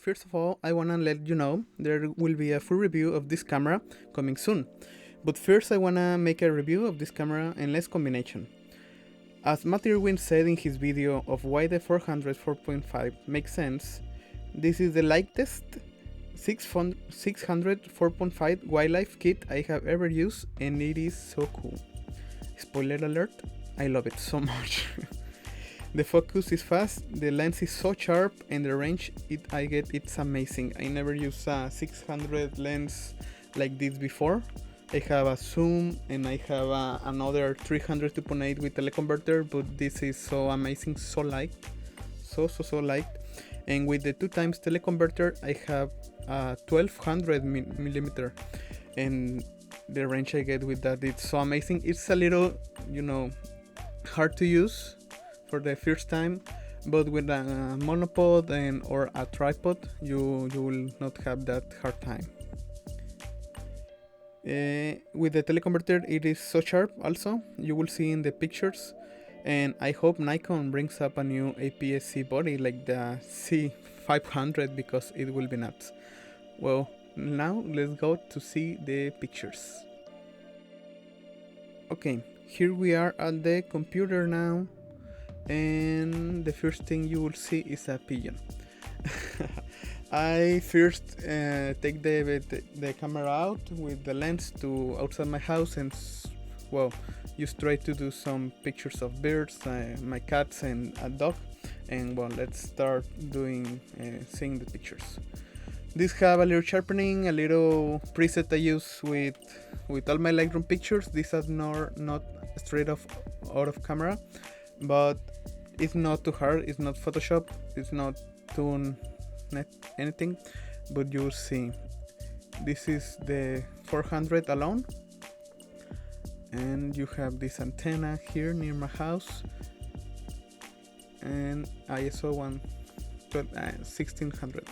first of all, I wanna let you know there will be a full review of this camera coming soon. But first I wanna make a review of this camera and lens combination. As Matt Irwin said in his video of why the 400 4.5 makes sense, this is the lightest 600 4.5 wildlife kit I have ever used, and it is so cool. Spoiler alert, I love it so much. The focus is fast, the lens is so sharp, and the range it's amazing. I never used a 600 lens like this before. I have a zoom and I have another 300 2.8 with teleconverter, but this is so amazing, so light, so light. And with the 2x teleconverter, I have 1200 millimeter, and the range I get with that, it's so amazing. It's a little, hard to use for the first time, but with a monopod or a tripod, you will not have that hard time. With the teleconverter, it is so sharp also, you will see in the pictures, and I hope Nikon brings up a new APS-C body like the C500, because it will be nuts. Well, now let's go to see the pictures. Okay, here we are at the computer now, and the first thing you will see is a pigeon. I first take the camera out with the lens to outside my house and just try to do some pictures of birds, my cats and a dog. And let's start seeing the pictures. These have a little sharpening, a little preset I use with all my Lightroom pictures. These are not straight off out of camera, but it's not too hard. It's not Photoshop. It's not too anything, but you'll see. This is the 400 alone, and you have this antenna here near my house, and ISO 1600.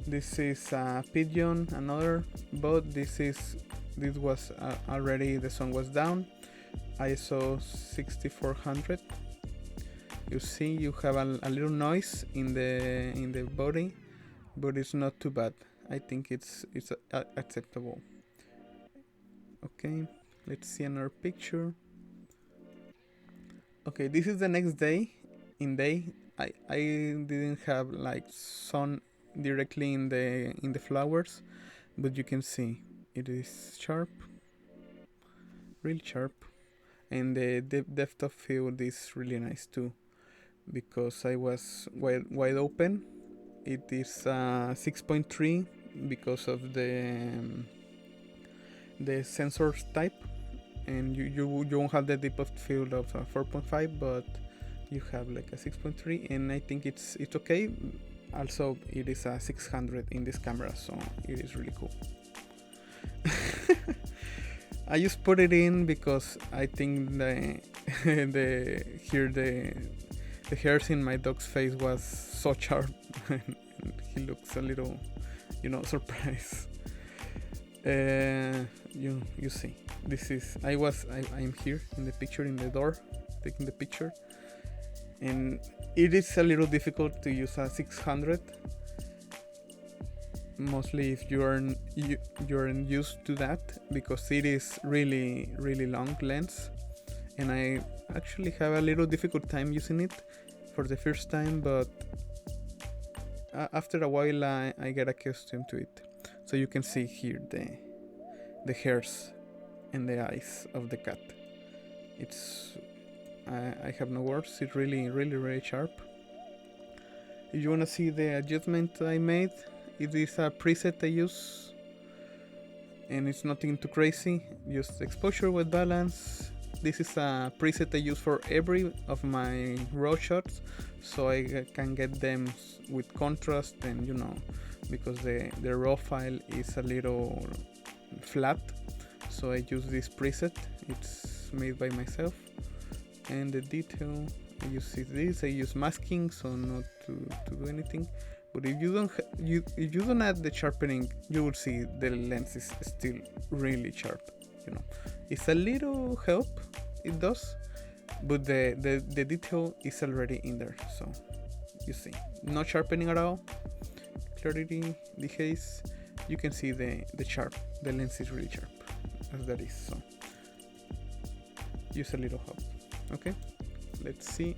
This is a pigeon, another, but this was already, the sun was down, ISO 6400. You see, you have a little noise in the body, but it's not too bad. I think it's acceptable. Okay, let's see another picture. Okay, this is the next day. I didn't have like sun directly in the flowers, but you can see it is sharp, really sharp, and the depth of field is really nice too, because I was wide open. It is 6.3 because of the sensor type, and you won't have the depth of field of 4.5, but you have like a 6.3, and I think it's okay. Also, it is a 600 in this camera, so it is really cool. I just put it in because I think the hairs in my dog's face was so sharp, and he looks a little, surprised. You see, this is I'm here in the picture in the door, taking the picture, and it is a little difficult to use a 600, mostly if you're used to that, because it is really long lens, and I actually have a little difficult time using it for the first time, but after a while I get accustomed to it. So you can see here the hairs and the eyes of the cat. I have no words. It's really sharp. If you wanna see the adjustment I made, it is a preset I use, and it's nothing too crazy. Just exposure with balance. This is a preset I use for every of my raw shots, so I can get them with contrast, and because the raw file is a little flat, so I use this preset. It's made by myself. And the detail, I use masking, so not to do anything. But if you don't add the sharpening, you will see the lens is still really sharp. It's a little help, it does, but the detail is already in there. So you see, not sharpening at all, clarity, the haze, you can see the lens is really sharp, as that is. So use a little help. Okay, let's see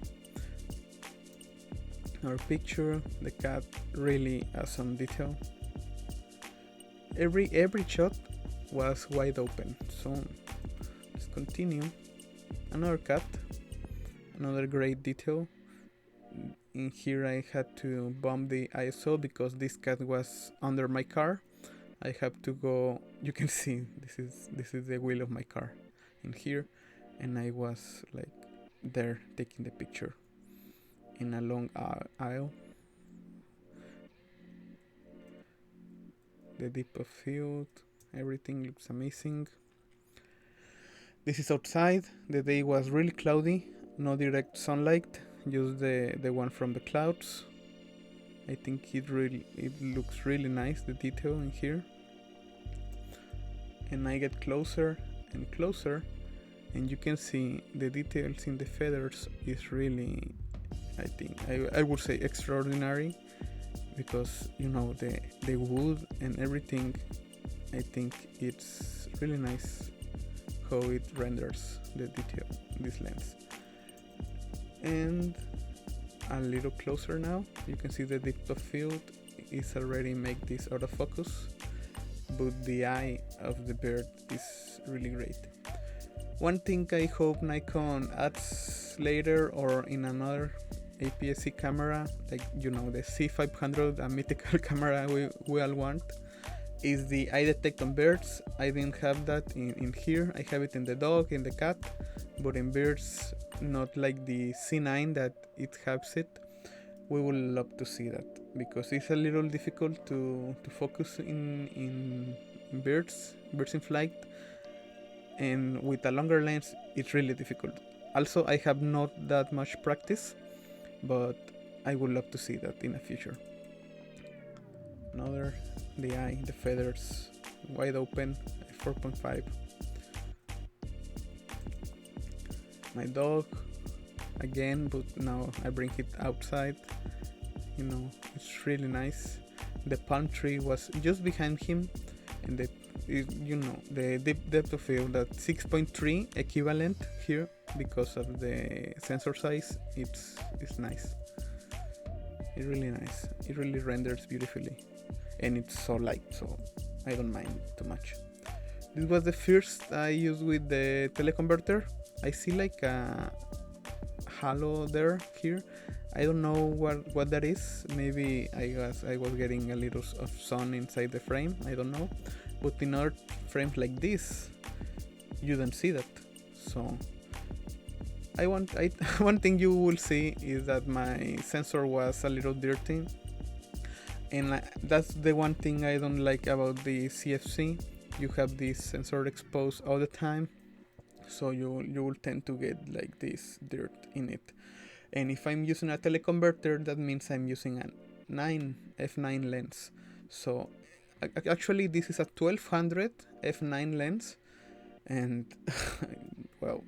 our picture. The cat really has some detail. Every shot was wide open. So let's continue. Another cat, another great detail. In here I had to bump the ISO because this cat was under my car. I have to go, you can see this is the wheel of my car in here, and I was like there taking the picture in a long aisle. The depth of field, everything looks amazing. This is outside. The day was really cloudy, no direct sunlight, just the one from the clouds. I think it looks really nice, the detail in here. And I get closer and closer, and you can see the details in the feathers is really, I think, I would say extraordinary, because you know the wood and everything. I think it's really nice how it renders the detail in this lens. And a little closer now, you can see the depth of field is already make this out of focus, but the eye of the bird is really great. One thing I hope Nikon adds later or in another APS-C camera, like you know the C500, a mythical camera we all want, is the eye detect on birds. I didn't have that in here. I have it in the dog, in the cat, but in birds, not like the Z9 that it has it. We would love to see that, because it's a little difficult to focus in birds in flight, and with a longer lens it's really difficult. Also, I have not that much practice, but I would love to see that in the future. Another, the eye, the feathers, wide open, 4.5. My dog, again, but now I bring it outside. You know, it's really nice. The palm tree was just behind him, and the depth of field at 6.3 equivalent here because of the sensor size. It's nice. It's really nice. It really renders beautifully, and it's so light, so I don't mind too much. This was the first I used with the teleconverter. I see like a halo there here. I don't know what that is. Maybe I was getting a little of sun inside the frame. I don't know. But in other frames like this, you don't see that. So one thing you will see is that my sensor was a little dirty, and that's the one thing I don't like about the CFC. You have this sensor exposed all the time, so you will tend to get like this dirt in it. And if I'm using a teleconverter, that means I'm using a f9 lens. So actually this is a 1200 f9 lens, and well,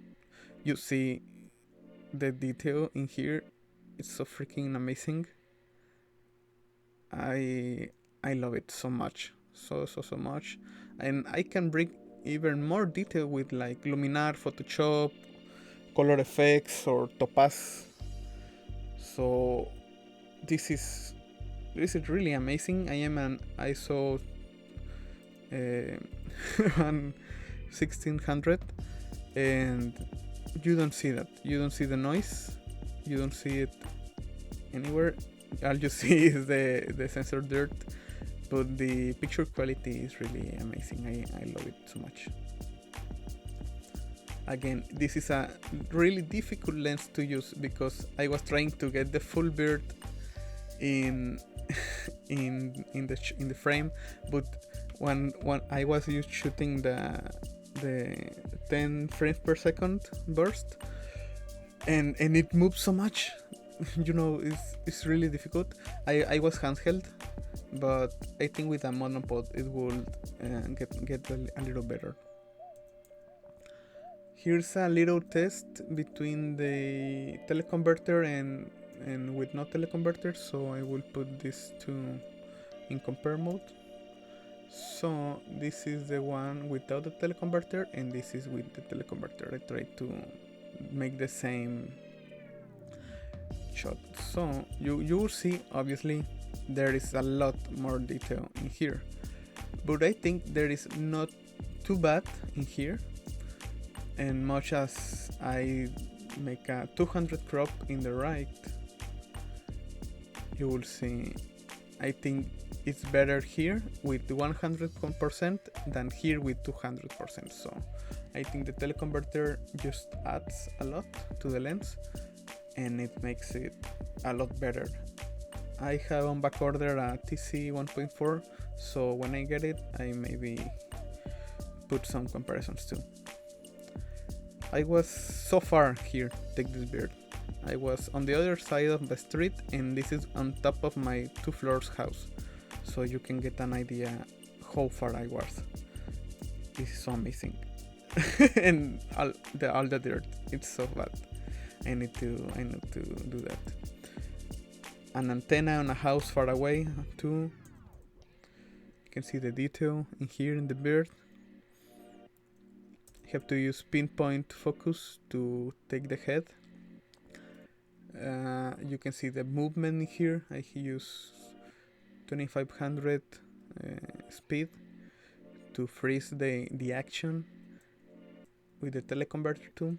you see the detail in here. It's so freaking amazing. I love it so much, so much, and I can bring even more detail with like Luminar, Photoshop, color effects, or Topaz. So this is really amazing. I am an ISO 1600, and you don't see that. You don't see the noise. You don't see it anywhere. All you see is the sensor dirt, but the picture quality is really amazing. I love it so much. Again, this is a really difficult lens to use because I was trying to get the full bird in the frame, but when I was shooting the 10 frames per second burst, and it moves so much, you know, it's really difficult. I was handheld, but I think with a monopod it will get a little better. Here's a little test between the teleconverter and with no teleconverter, so I will put these two in compare mode. So this is the one without the teleconverter, and this is with the teleconverter. I tried to make the same shot. So you will see, obviously, there is a lot more detail in here, but I think there is not too bad in here. And much as I make a 200 crop in the right, you will see, I think it's better here with 100% than here with 200%. So I think the teleconverter just adds a lot to the lens, and it makes it a lot better. I have on back order a TC 1.4, so when I get it, I maybe put some comparisons too. I was so far here, take this bird. I was on the other side of the street, and this is on top of my 2 floors house, so you can get an idea how far I was. This is so amazing. And all the dirt, it's so bad. I need to do that. An antenna on a house far away too. You can see the detail in here in the bird. You have to use pinpoint focus to take the head. You can see the movement here. I use 2500 speed to freeze the action with the teleconverter too.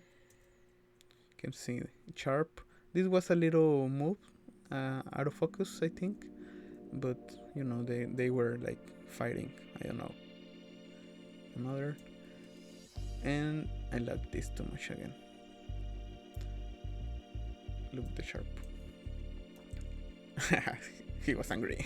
You can see sharp. This was a little move out of focus, I think, but you know, they were like fighting. I don't know. Another. And I like this too much again. Look at the sharp. He was angry.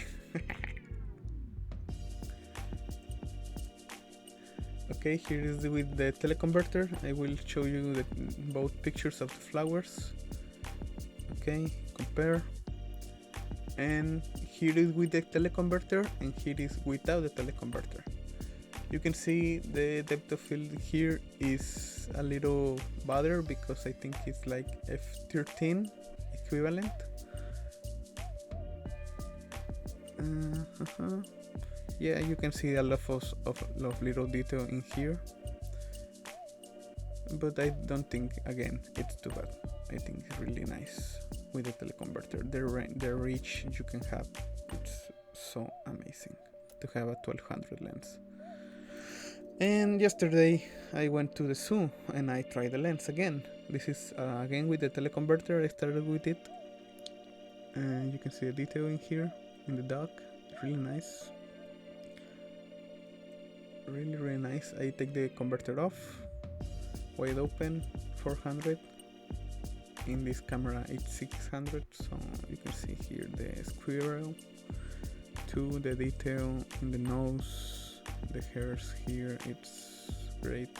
Okay, here is with the teleconverter. I will show you both pictures of the flowers. Okay, compare. And here is with the teleconverter, and here is without the teleconverter. You can see the depth of field here is a little better because I think it's like f13 equivalent. Yeah, you can see a lot of little detail in here, but I don't think, again, it's too bad. I think it's really nice with the teleconverter. The reach you can have, it's so amazing to have a 1200 lens. And yesterday I went to the zoo and I tried the lens again. This is again with the teleconverter. I started with it, and you can see the detail in here in the dog. Really nice. Really nice. I take the converter off, wide open, 400. In this camera it's 600, so you can see here the squirrel, to the detail in the nose, the hairs here, it's great.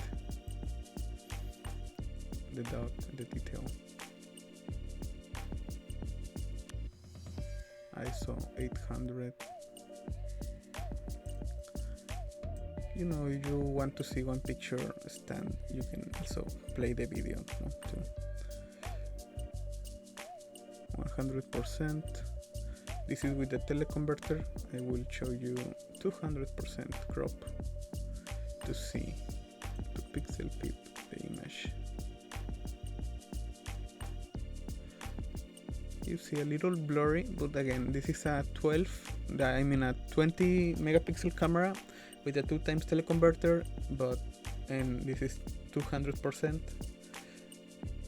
The dot, the detail. ISO 800. You know, if you want to see one picture stand, you can also play the video too. 100%. This is with the teleconverter. I will show you 200% crop to see, to pixel peep the image. You see a little blurry, but again, this is a 20 megapixel camera with a 2x teleconverter, and this is 200%.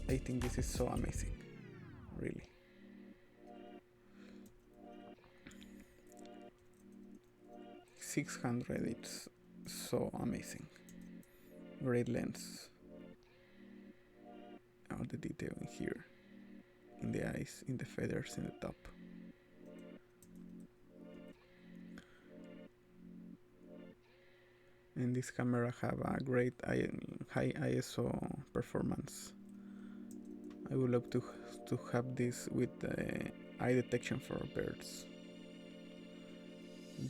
I think this is so amazing, really. $600, it's so amazing. Great lens. All the detail in here, in the eyes, in the feathers, in the top. And this camera have a great high ISO performance. I would love to have this with eye detection for birds.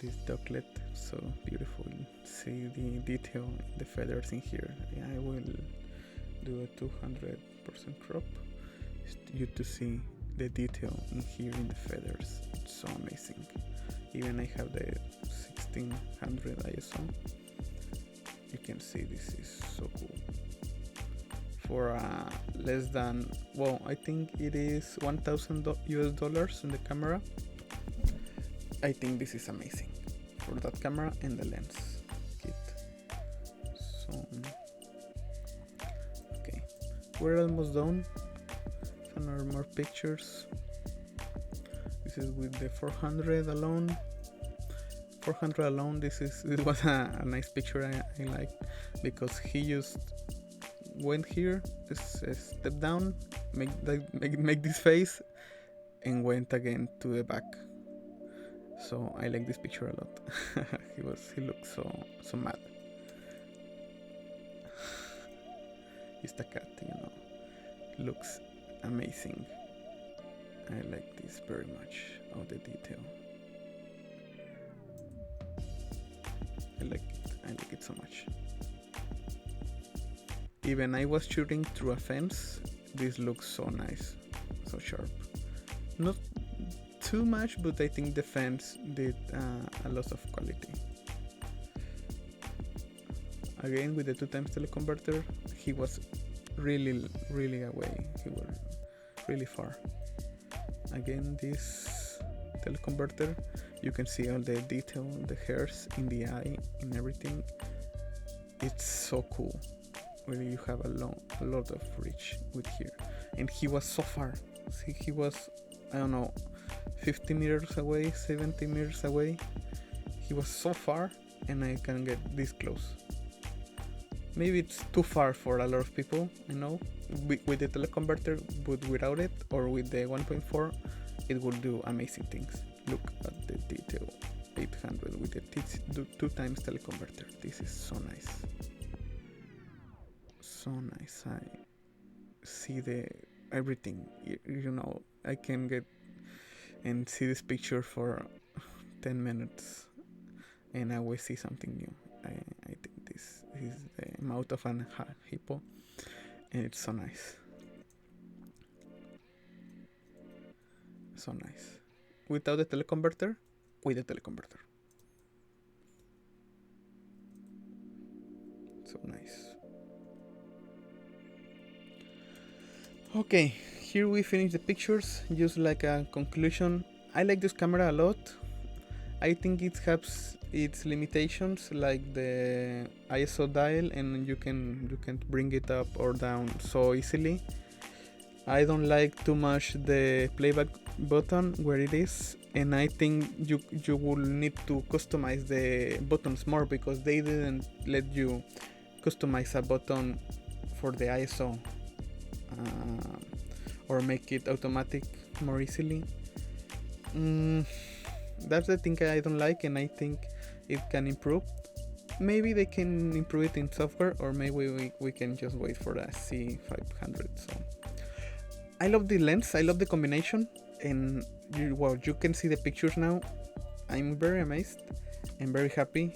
This doglet, so beautiful. See the detail in the feathers in here. I will do a 200% crop just you to see the detail in here in the feathers. It's so amazing. Even I have the 1600 ISO. You can see this is so cool. For less than, well, I think it is $1,000 in the camera. I think this is amazing for that camera and the lens kit. So, okay, we're almost done. Some more pictures. This is with the 400 alone. 400 alone. This was a nice picture. I liked because he just went here, step down, make this face, and went again to the back. So I like this picture a lot. he looked so mad. He's the cat, you know. Looks amazing. I like this very much. Oh, the detail. I like it so much. Even I was shooting through a fence. This looks so nice, so sharp. Not too much, but I think the fence did a lot of quality. Again with the 2x teleconverter, he was really away. He was really far. Again, this teleconverter, you can see all the detail, the hairs in the eye, and everything. It's so cool. Really, you have a lot of reach with here. And he was so far. See, he was, I don't know, 50 meters away, 70 meters away. He was so far, and I can get this close. Maybe it's too far for a lot of people, I know. With the teleconverter, but without it, or with the 1.4, it will do amazing things. Look at the detail. 800 with the 2x teleconverter. This is so nice. So nice. I see everything. You know, I can get and see this picture for 10 minutes, and I always see something new. I think this is the mouth of an hippo, and it's so nice. So nice. Without the teleconverter, with the teleconverter. So nice. Okay, here we finish the pictures. Just like a conclusion, I like this camera a lot. I think it has its limitations, like the ISO dial, and you can bring it up or down so easily. I don't like too much the playback button where it is, and I think you will need to customize the buttons more, because they didn't let you customize a button for the ISO or make it automatic more easily. That's the thing I don't like, and I think it can improve. Maybe they can improve it in software, or maybe we can just wait for a C500. So I love the lens, I love the combination, and you can see the pictures now. I'm very amazed and very happy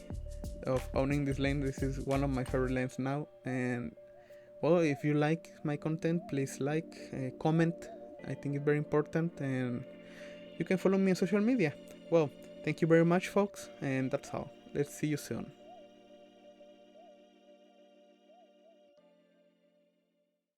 of owning this lens. This is one of my favorite lenses now. And well, if you like my content, please like, comment. I think it's very important, and you can follow me on social media. Well, thank you very much, folks, and that's all. Let's see you soon.